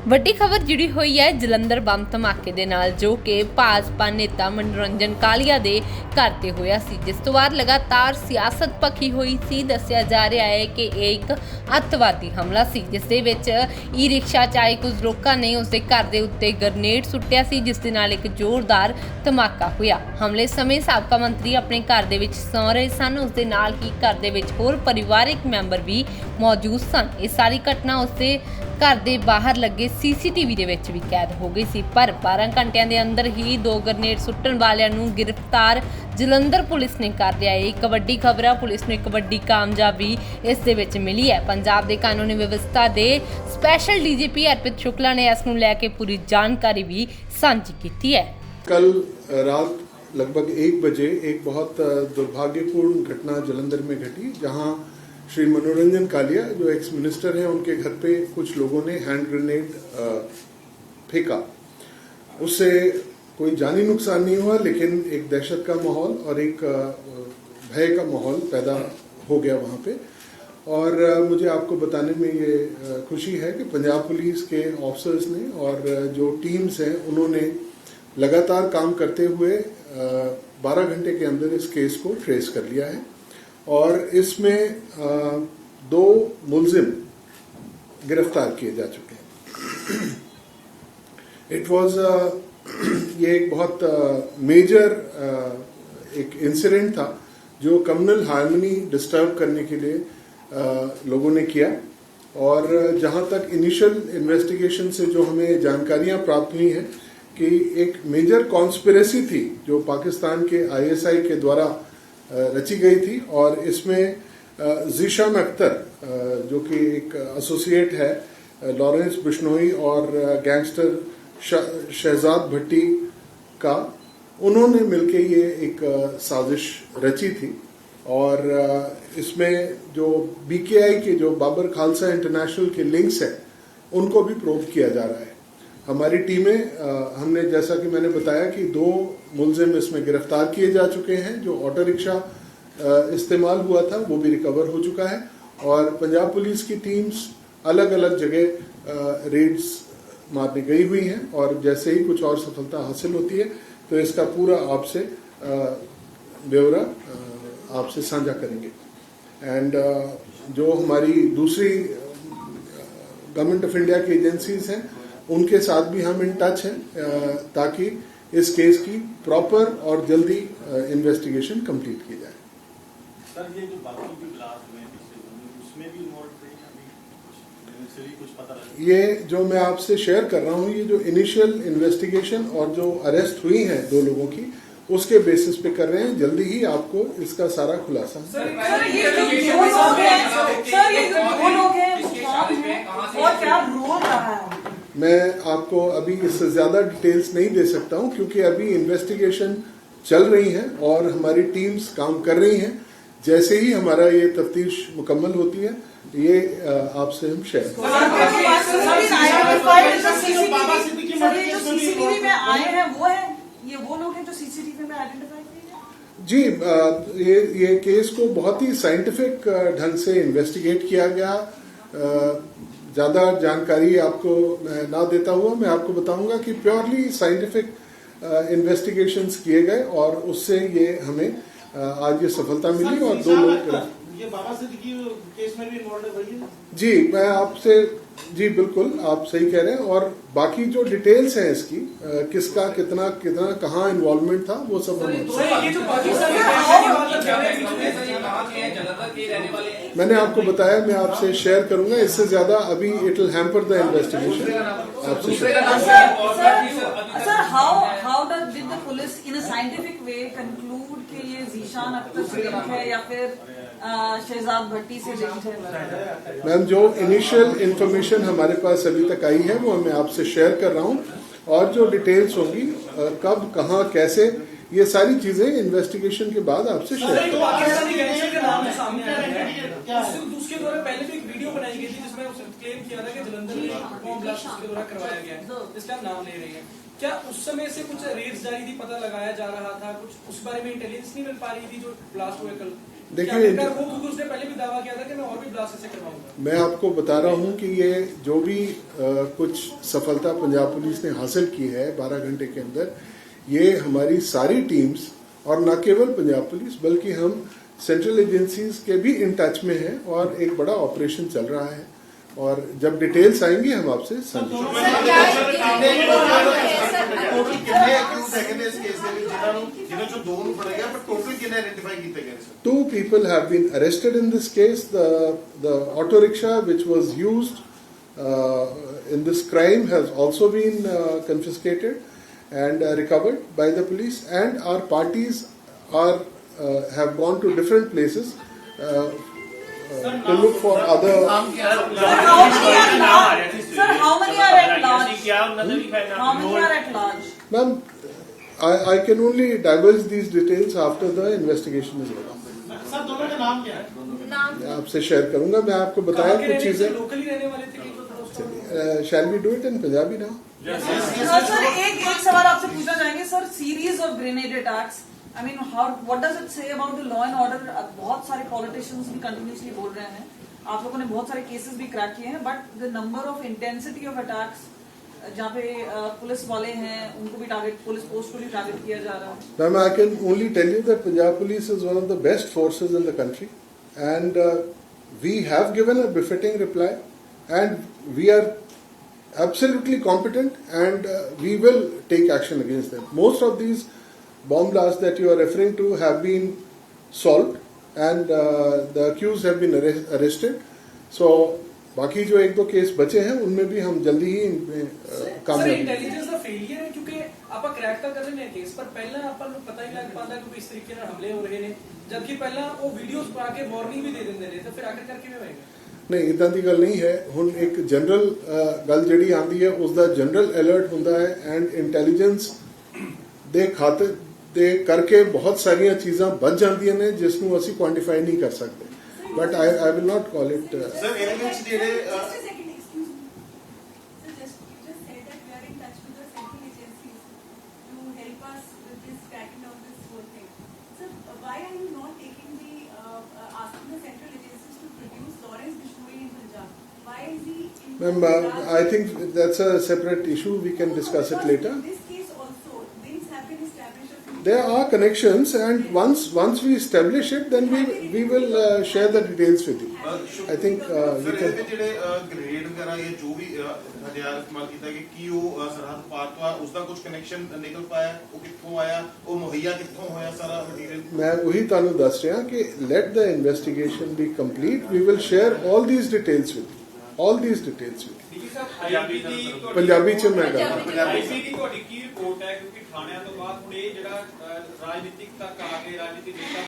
ਵੱਡੀ ਖਬਰ ਜੁੜੀ ਹੋਈ ਹੈ ਜਲੰਧਰ ਬੰਬ ਧਮਾਕੇ ਦੇ ਨਾਲ, ਜੋ ਕਿ ਭਾਜਪਾ ਨੇਤਾ ਮਨੋਰੰਜਨ ਕਾਲੀਆ ਦੇ ਘਰ ਤੇ ਹੋਇਆ ਸੀ, ਜਿਸ ਤੋਂ ਬਾਅਦ ਲਗਾਤਾਰ ਸਿਆਸਤ ਭਖੀ ਹੋਈ ਸੀ। ਦੱਸਿਆ ਜਾ ਰਿਹਾ ਹੈ ਕਿ ਇਹ ਇੱਕ ਅੱਤਵਾਦੀ ਹਮਲਾ ਸੀ, ਜਿਸ ਦੇ ਵਿੱਚ ਈ ਰਿਕਸ਼ਾ ਚਾਏ ਕੁਝ ਲੋਕਾਂ ਨੇ ਉਸਦੇ ਘਰ ਦੇ ਉੱਤੇ ਗ੍ਰਨੇਡ ਸੁੱਟਿਆ ਸੀ, ਜਿਸ ਦੇ ਨਾਲ ਇੱਕ ਜ਼ੋਰਦਾਰ ਧਮਾਕਾ ਹੋਇਆ। ਹਮਲੇ ਸਮੇਂ ਸਾਬਕਾ ਮੰਤਰੀ ਆਪਣੇ ਘਰ ਦੇ ਵਿੱਚ ਸੌਂ ਰਹੇ ਸਨ। ਉਸਦੇ ਨਾਲ ਹੀ ਘਰ ਦੇ ਵਿੱਚ ਹੋਰ ਪਰਿਵਾਰਕ ਮੈਂਬਰ ਵੀ ਮੌਜੂਦ ਸਨ। ਇਹ ਸਾਰੀ ਘਟਨਾ ਉਸਦੇ ਘਰ ਦੇ ਬਾਹਰ ਲੱਗੇ ਸੀਸੀਟੀਵੀ ਦੇ ਵਿੱਚ ਵੀ ਕੈਦ ਹੋ ਗਈ ਸੀ। ਪਰ 12 ਘੰਟਿਆਂ ਦੇ ਅੰਦਰ ਹੀ 2 ਗ੍ਰਨੇਡ ਸੁੱਟਣ ਵਾਲਿਆਂ ਨੂੰ ਗ੍ਰਿਫਤਾਰ ਜਲੰਧਰ ਪੁਲਿਸ ਨੇ ਕਰ ਲਿਆ ਹੈ। ਇੱਕ ਵੱਡੀ ਖਬਰ ਹੈ, ਪੁਲਿਸ ਨੂੰ ਇੱਕ ਵੱਡੀ ਕਾਮਯਾਬੀ ਇਸ ਦੇ ਵਿੱਚ ਮਿਲੀ ਹੈ। ਪੰਜਾਬ ਦੇ ਕਾਨੂੰਨੀ ਵਿਵਸਥਾ ਦੇ ਸਪੈਸ਼ਲ ਡੀਜੀਪੀ अर्पित शुक्ला ने ਇਸ ਨੂੰ ਲੈ ਕੇ पूरी जानकारी भी साझी की है। कल रात लगभग 1 बजे एक बहुत दुर्भाग्यपूर्ण घटना जलंधर में घटी, जहां श्री मनोरंजन कालिया जो एक्स मिनिस्टर हैं, उनके घर पे कुछ लोगों ने हैंड ग्रेनेड फेंका। उससे कोई जानी नुकसान नहीं हुआ, लेकिन एक दहशत का माहौल और एक भय का माहौल पैदा हो गया वहाँ पे। और मुझे आपको बताने में ये खुशी है कि पंजाब पुलिस के ऑफिसर्स ने और जो टीम्स हैं, उन्होंने लगातार काम करते हुए 12 घंटे के अंदर इस केस को ट्रेस कर लिया है। और इसमें 2 मुलजिम गिरफ्तार किए जा चुके हैं। इट वाज ये एक बहुत मेजर एक इंसिडेंट था जो कम्युनल हार्मनी डिस्टर्ब करने के लिए लोगों ने किया। और जहां तक इनिशियल इन्वेस्टिगेशन से जो हमें जानकारियां प्राप्त हुई हैं कि एक मेजर कॉन्स्पिरेसी थी जो पाकिस्तान के ISI के द्वारा रची गई थी। और इसमें ज़ीशान अख्तर जो कि एक एसोसिएट है लॉरेंस बिश्नोई और गैंगस्टर शहजाद भट्टी का, उन्होंने मिलके ये एक साजिश रची थी। और इसमें जो BKI के जो बाबर खालसा इंटरनेशनल के लिंक्स हैं, उनको भी प्रोब किया जा रहा है। हमारी टीमें हमने, जैसा कि मैंने बताया कि 2 मुलजिम इसमें गिरफ्तार किए जा चुके हैं। जो ऑटो रिक्शा इस्तेमाल हुआ था वो भी रिकवर हो चुका है। और पंजाब पुलिस की टीम्स अलग अलग जगह रेड्स मारने गई हुई हैं। और जैसे ही कुछ और सफलता हासिल होती है तो इसका पूरा आपसे ब्यौरा आपसे साझा करेंगे। एंड जो हमारी दूसरी गवर्नमेंट ऑफ इंडिया की एजेंसीज हैं, उनके साथ भी हम इन टच हैं ताकि इस केस की प्रॉपर और जल्दी इन्वेस्टिगेशन कंप्लीट की जाए। सर, ये जो बाकी भी ब्लास्ट हुए उसमें भी कुछ पता लगा? ये जो मैं आपसे शेयर कर रहा हूँ, ये जो इनिशियल इन्वेस्टिगेशन और जो अरेस्ट हुई हैं 2 लोगों की, उसके बेसिस पे कर रहे हैं। जल्दी ही आपको इसका सारा खुलासा मैं आपको अभी इससे ज्यादा डिटेल्स नहीं दे सकता हूं, क्योंकि अभी इन्वेस्टिगेशन चल रही है और हमारी टीम्स काम कर रही हैं। जैसे ही हमारा ये तफ्तीश मुकम्मल होती है, ये आपसे हम शेयर ये वो लोग हैं जो सीसीटीवी में आइडेंटिफाई किए? जी, ये केस को बहुत ही साइंटिफिक ढंग से इन्वेस्टिगेट किया गया। ज्यादा जानकारी आपको ना देता हुआ मैं आपको बताऊंगा कि प्योरली साइंटिफिक इन्वेस्टिगेशंस किए गए और उससे ये हमें आज ये सफलता मिली। और 2 लोग ये बाबा सिद्दीकी केस में भी इन्वॉल्व है? जी, मैं आपसे, जी बिल्कुल आप सही कह रहे हैं। और बाकी जो डिटेल्स हैं इसकी, किसका कितना कहाँ इन्वॉल्वमेंट था, वो सब मैंने आपको बताया, मैं आपसे शेयर करूंगा। इससे ज्यादा अभी it will hamper the investigation आपसे Did the police in a scientific way conclude कि ये ज़ीशान अख्तर से लिंक है या फिर शहजाद भट्टी से लिंक है? मैम, जो इनिशियल इन्फॉर्मेशन हमारे पास अभी तक आई है वो मैं आपसे शेयर कर रहा हूँ। और जो डिटेल्स होगी, कब कहाँ कैसे, ये सारी चीजें इन्वेस्टिगेशन के बाद आपसे शेयर करूंगा। उसके द्वारा पहले भी एक वीडियो बनाई गई थी जिसमें उसने क्लेम किया था कि जलंधर में बॉम्ब ब्लास्ट उसके द्वारा करवाया गया है, जिसका हम नाम ले रहे हैं। क्या उस समय से कुछ रेड्स जारी थी, पता लगाया जा रहा था, कुछ उस बारे में इंटेलिजेंस नहीं मिल पा रही थी जो ब्लास्ट हुए कल? देखिए, आखिरकार वो, क्योंकि उसने पहले भी दावा किया था कि मैं और भी ब्लास्ट ऐसे करवाऊंगा। मैं आपको बता रहा हूं कि ये जो भी कुछ सफलता पंजाब पुलिस ने हासिल की है 12 घंटे के अंदर, ये हमारी सारी टीम्स और न केवल पंजाब पुलिस बल्कि हम सेंट्रल एजेंसीज के भी इन टच में हैं और एक बड़ा ऑपरेशन चल रहा है और जब डिटेल्स आएंगी हम आपसे साझा Two people have been arrested in this case. The auto rickshaw which was used in this crime has also been confiscated and recovered by the police, and our parties are have gone to different places to look for other. Sir, how many are at large? How many are at large? Ma'am, I can only divulge these details after the investigation is over. Sir दोनों के नाम क्या है? मैं आपसे share करूंगा. मैं आपको बताया कुछ चीजें. लोकली रहने वाले थे कि Shall we do it in Punjabi now? Sir एक सवाल आपसे पूछना चाहेंगे sir. Series of grenade attacks, I mean how, what does it say about the law and order? बहुत सारे पॉलिटिशियंस भी कंटिन्यूसली बोल रहे हैं, आप लोगों ने बहुत सारे केसेस भी क्रैक किए हैं, but the number of intensity of attacks जहाँ पे पुलिस वाले हैं उनको भी टारगेट, पुलिस पोस्ट को भी टारगेट किया जा रहा है. Ma'am, I can only tell you that Punjab Police is one of the best forces in the country, and we have given a befitting reply, and we are absolutely competent, and we will take action against them. Most of these bomb blasts that you are referring to have been solved, and the accused have been arrested. So, बाकी जो एक दो case बचे हैं उनमें भी हम जल्दी ही ਸਰ कामयाबी. ਇੰਟੈਲੀਜੈਂਸ ਦਾ ਫੇਲਿਅਰ ਹੈ ਕਿਉਂਕਿ ਆਪਾਂ ਕਰੈਕ ਤਾਂ ਕਰ ਲੈਂਦੇ ਹਾਂ ਕੇਸ, ਪਰ ਪਹਿਲਾਂ ਆਪਾਂ ਨੂੰ ਪਤਾ ਹੀ ਲੱਗ ਪਾਉਂਦਾ ਕਿ ਇਸ ਤਰੀਕੇ ਨਾਲ ਹਮਲੇ ਹੋ ਰਹੇ ਨੇ, ਜਦਕਿ ਪਹਿਲਾਂ ਉਹ ਵੀਡੀਓਜ਼ ਪਾ ਕੇ ਵਾਰਨਿੰਗ ਵੀ ਦੇ ਦਿੰਦੇ ਨੇ, ਤਾਂ ਫਿਰ ਆਖਿਰਕਾਰ ਕਿਵੇਂ ਹੋਏਗਾ? ਨਹੀਂ, ਇਦਾਂ ਦੀ ਗੱਲ ਨਹੀਂ ਹੈ. ਹੁਣ ਇੱਕ ਜਨਰਲ ਗੱਲ ਜਿਹੜੀ ਆਉਂਦੀ ਹੈ ਉਸ ਦਾ ਜਨਰਲ ਅਲਰਟ ਹੁੰਦਾ ਹੈ, ਐਂਡ ਇੰਟੈਲੀਜੈਂਸ ਦੇ ਖਾਤੇ ਦੇ ਕਰਕੇ ਬਹੁਤ ਸਾਰੀਆਂ ਚੀਜ਼ਾਂ ਵੱਧ ਜਾਂਦੀਆਂ ਨੇ ਜਿਸ ਨੂੰ ਅਸੀਂ ਕੁਆਂਟੀਫਾਈ ਨਹੀਂ ਕਰ ਸਕਦੇ. But I will not call it. Sir, ਇਹਦੇ ਵਿੱਚ ਜਿਹੜੇ Just a second, excuse me. So you just said that we are in touch with the central agencies to help us with this tracking down this whole thing. So why are you not taking asking the central agencies to produce Lawrence Bishnoi in Punjab? Why is he in Ma'am, I think that's a separate issue. We can discuss it later. In this case also, things have been established a few There are connections, and once we establish it, then we will share the details with you. I think sir you ਇਹਦੇ can. ਵਿੱਚ ਜਿਹੜੇ grade ਵਗੈਰਾ ਇਹ ਜੋ ਵੀ ਹਥਿਆਰ ਇਸਤੇਮਾਲ ਕੀਤਾ ਕਿ ਕੀ ਉਹ ਸਰਹੱਦ ਪਾਰ ਤੋਂ ਆ, ਉਸ ਦਾ ਕੁਝ ਕਨੈਕਸ਼ਨ ਨਿਕਲ ਪਾਇਆ, ਉਹ ਕਿੱਥੋਂ ਆਇਆ, ਉਹ ਮੁਹੱਈਆ ਕਿੱਥੋਂ ਹੋਇਆ ਸਾਰਾ ਮਟੀਰੀਅਲ? ਮੈਂ ਉਹੀ ਤੁਹਾਨੂੰ ਦੱਸ ਰਿਹਾ ਕਿ let the investigation be complete. We will share all these details with you. All these details with you. Punjabi ਚ ਮੈਂ ਗੱਲ ਆਈਬੀ ਦੀ ਤੁਹਾਡੀ ਕੀ ਰਿਪੋਰਟ ਹੈ, ਕਿਉਂਕਿ ਥਾਣਿਆਂ ਤੋਂ ਬਾਅਦ ਹੁਣ ਇਹ ਜਿਹੜਾ ਰਾਜਨੀਤਿਕ ਤੱਕ ਆ ਕੇ ਰਾਜਨੀਤਿਕ ਨੇਤਾ